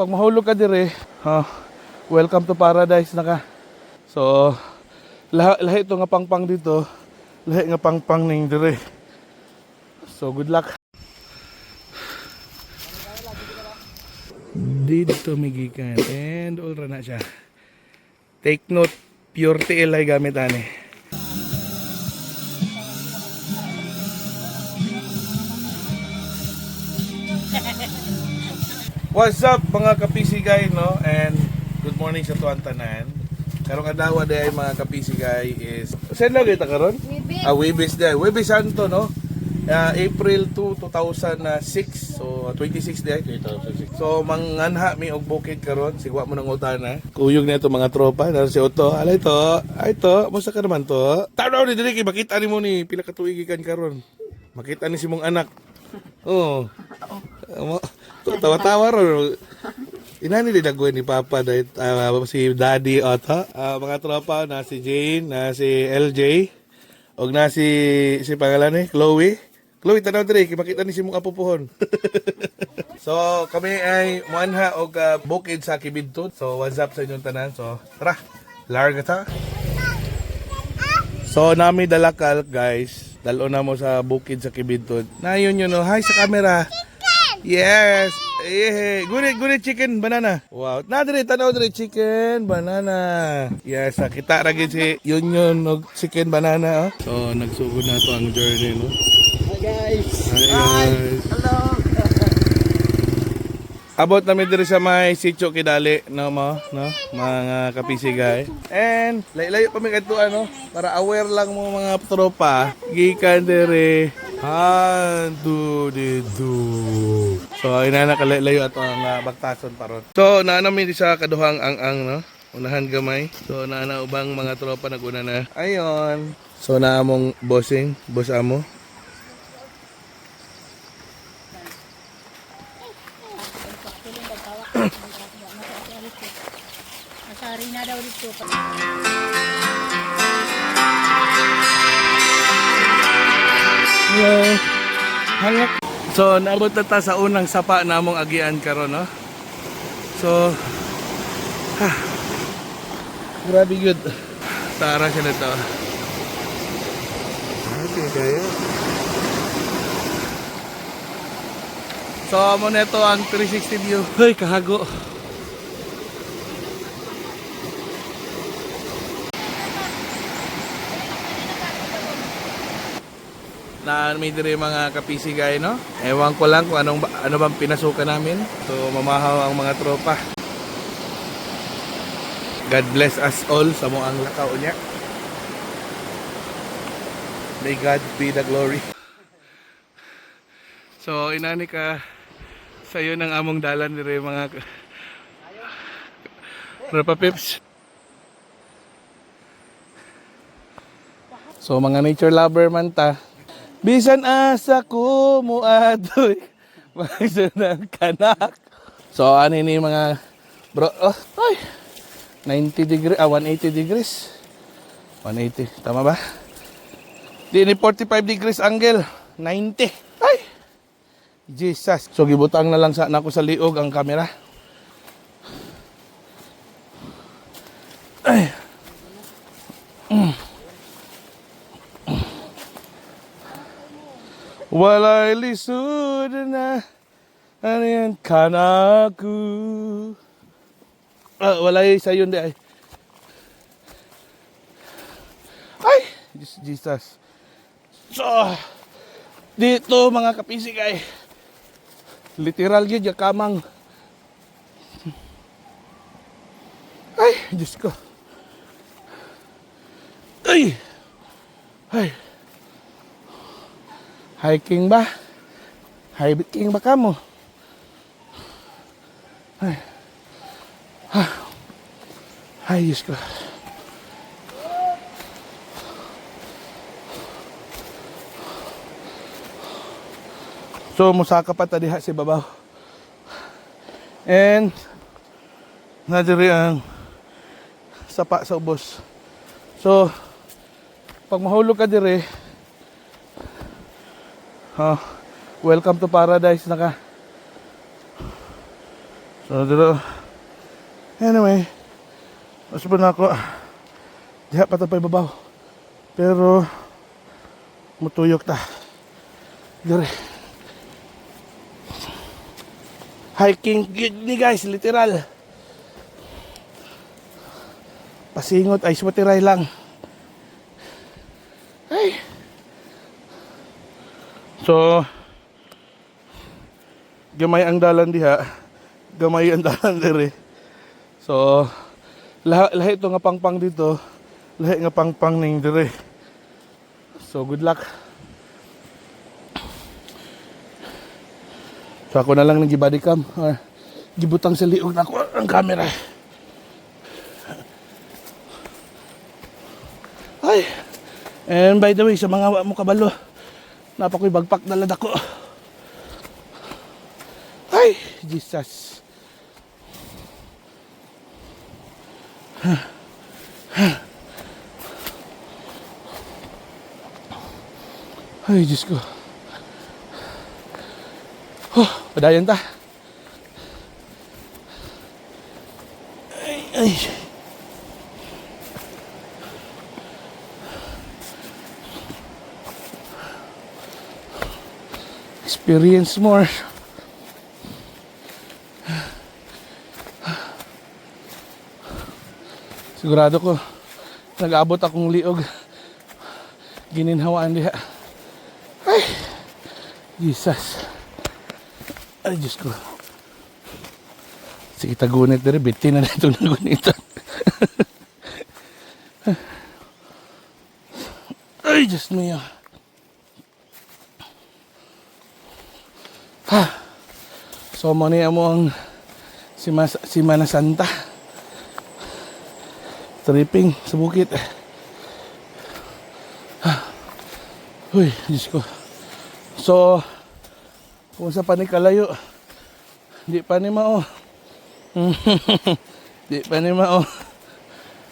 pag mahulog ka dire, welcome to paradise na ka. So, lahi ito nga pangpang dito, lahi nga pangpang ning dire. So, good luck. Dito migikan and all ra na siya. Take note, pure TL ay gamit ani. What's up mga kapisigay, no? And good morning sa tuwan tanan. Karong adlaw day mga kapisigay is saan lang kita karon? Webis day. Webis Santo, no? April 2, 2006. So 26 day 2006. So manganha mi og bukid karon, sigwa mo nang utana. Kuyog na ito mga tropa, na si Otto. Alay to. Ay to, musta ka naman to? Tanaw ni diri kay makita nimo ni pila ka tuig ikan karon. Makita ni si mong anak. Oh. Tawa-tawa ron. Inani din nagawin ni Papa dahil si Daddy Otto. Mga tropa na si Jane, na si LJ, o na si pangalan ni Chloe. Chloe, tanaw dire, makita ni si mong apupuhon. So, kami ay muanha og bukid sa Kibidton. So, what's up sa inyong tanan? So, tara, larga ta. So, nami dalakal, guys. Dalo na mo sa bukid sa Kibidton. Na yun yun, no? Hi sa camera. Yes. Eh, guri chicken banana. Wow. Na dire tanaw dire chicken banana. Yes, kita ra gid si yun og chicken banana, oh. So nagsugod na to ang journey, no. Hi guys. Hi guys. Hello. Abot namin dire sa may sitio Kidali, no mo, no, mga kapisigay. And layo pa mi kadto ano, para aware lang mo mga tropa. Gikan dire handu dito. So ina na kalayo ato ang bagtason paron. So naa namin sa kaduhang ang no. Unahan gamay. So naa na ubang mga tropa naguna na. Ayon. So naa mong bossing, boss amo. Asari na daw dito. Hello. Hangak. So naabot na ta sa unang sapa namong agian karon, no. So grabe good. Tara siya nito. Okay, kaya. So amo neto ang 360 view. Hoy, kahago. Na may dire mga kapisigay, no? Ewan ko lang kung ano bang pinasukan namin. So mamahaw ang mga tropa. God bless us all sa mo ang lakaw niya. May God be the glory. So inani ka sayo ng among dalan dire mga tropa pips. So mga nature lover man ta. Bisan asa ko mo adoy magsunang kanak. So ano ni mga bro, oh, ay 90 degrees, 180 degrees. 180, tama ba? Di ni 45 degrees angle, 90. Ay. Jesus. So gibutang na lang sa nako sa liog ang camera. Ay. Walay lisod na ano yan kanaku. Walay sayon di ay. Ay, Jesus. So, dito mga kapisigay. Literal yun yung kamang. Ay, Diyos ko. Ay. Ay. Hiking ba? Hiking ba ka mo? Ay. Ay, Diyos ko. So, musaka pa tadiha si babaw. And, nadiri ang sapa sa ubos. So, pag mahulog ka dire, welcome to paradise na ka. So, dito. Anyway, masubad na ako. Diha pa tapay babaw. Pero, mutuyok ta. Dire. Hiking gig ni guys, literal. Pasingot, ay swatiray lang. Ay. So, gamay ang dalan diha. Gamay ang dalan dire. So, lahi ito nga pangpang dito. Lahi nga pangpang ning dire. So, good luck. So, ako na lang nang gibody cam. Gibutang sa liog na ako ang camera. Ay. And by the way, sa mga mo kabalo, napakoy bagpak na lad ako. Ay, Jesus. Ay, Diyos ko. Padayan ta. Ay. Experience more. Sigurado ko nag-abot akong liog. Gininhawaan diha. Ay. Jesus. Ay, Diyos ko. Sige, tagunit na rin. Bitin na ito na gunitan. Ay, Diyos mo. Ha. So, muna mo ang Semana Santa. Tripping sa bukit. Ha. Uy, Diyos ko. So, kung sa panikalayo, di pa ni mao. Di pa ni mao.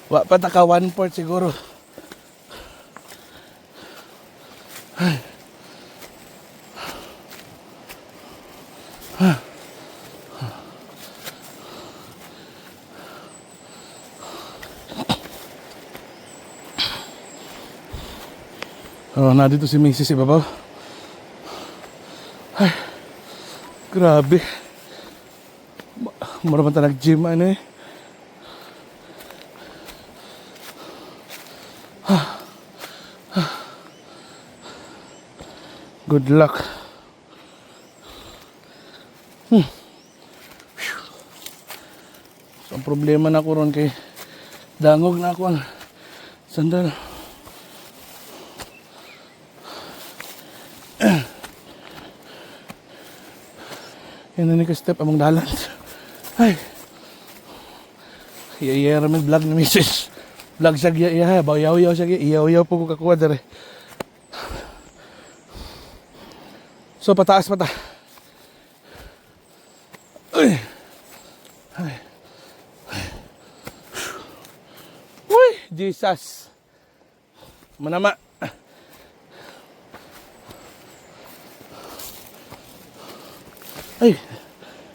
Wa pa taka 1/4 siguro. Ay. Oh, na dito si Mrs. Ibabaw. Ay. Grabe. Mura man ta nag-gym ano eh. Good luck. So, ang problema na ko ron kay dangog na ako ang sandal. Yan na ni ka-step among dalan. Ay. Iya ramen vlog ni Mrs. Vlog siya iya. Bayaw-yaw siya. Iyaw-yaw po ko kakuha dere. So, pataas pa ta. Ay. Ay. Uy, Jesus. Manama. Ay,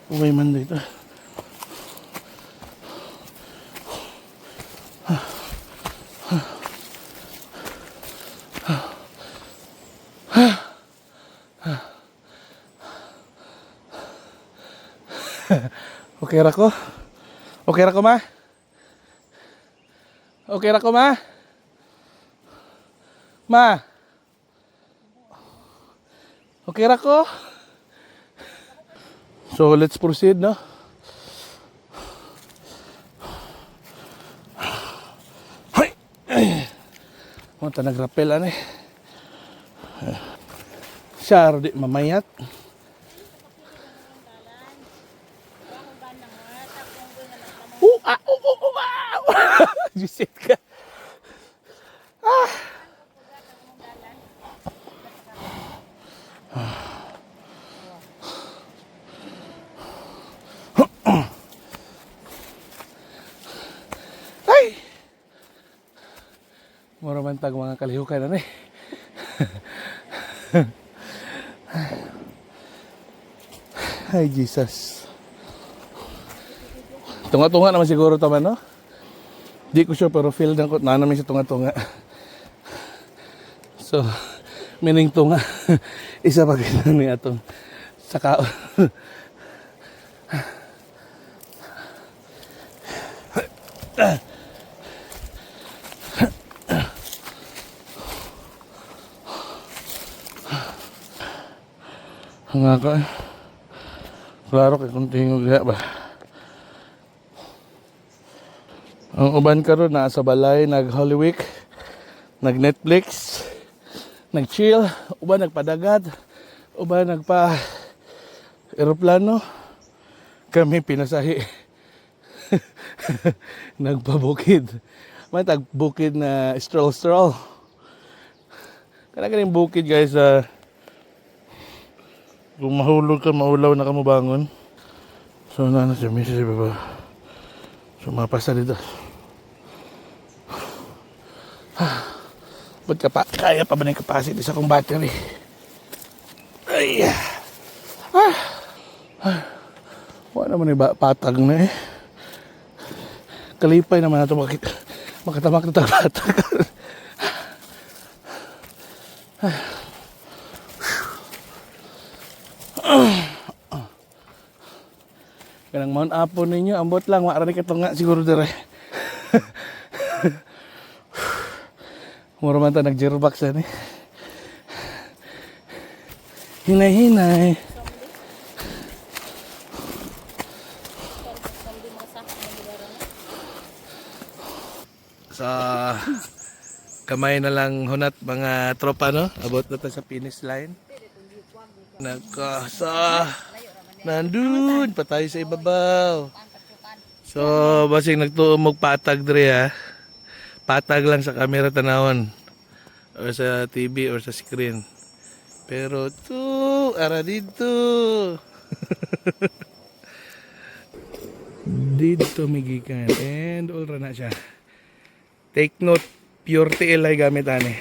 umay man dito. Okay ra ko? Okay ra ko, ma? Okay ra ko, ma? Ma? Okay ra ko? So, let's proceed, no? Hoy! Mga ta nagrapel, ano eh. Siya, di mamayat. Jisit ka. Ah! Ay! Mura man tag mga kalihukan na eh. Ay, Jesus. Tunga-tunga naman siguro taman, no? Di ko sure, pero feel na ko, namin siya tunga-tunga. So, meaning tunga. Isa pa kita niya itong saka. Nga ka. Klaro kay kung tingog diha ba. Ang uban karon naa sa balay, nag Holy Week, nag Netflix, nag chill, uban nagpadagat, uban nagpa eroplano. Kami pinasahi. Nagpabukid. May tagbukid na stroll. Kana kaning bukid guys, kung mahulog ka, maulaw na ka mo bangon. So na siya, may siya baba. So mapasa dito. Ba't ka pa? Kaya pa ba na yung capacity sa kong battery? Ay! Wala naman yung patag na eh. Kalipay naman na ito makatamak na patag. Kanang Mount Apo ninyo, ambot lang, maarani ka nga siguro dire. Mura man ta nag-gearbox yan eh. Hinay-hinay. Sa kamay na lang hunat mga tropa, no? Abot na ta sa finish line. Nandun pa tayo sa ibabaw. So, basing nagtuong magpatag dre ha. Patag lang sa camera tanawon. Or sa TV or sa screen. Pero ara dito. Dito migikan. And all ra na siya. Take note, pure TL ay gamit ani.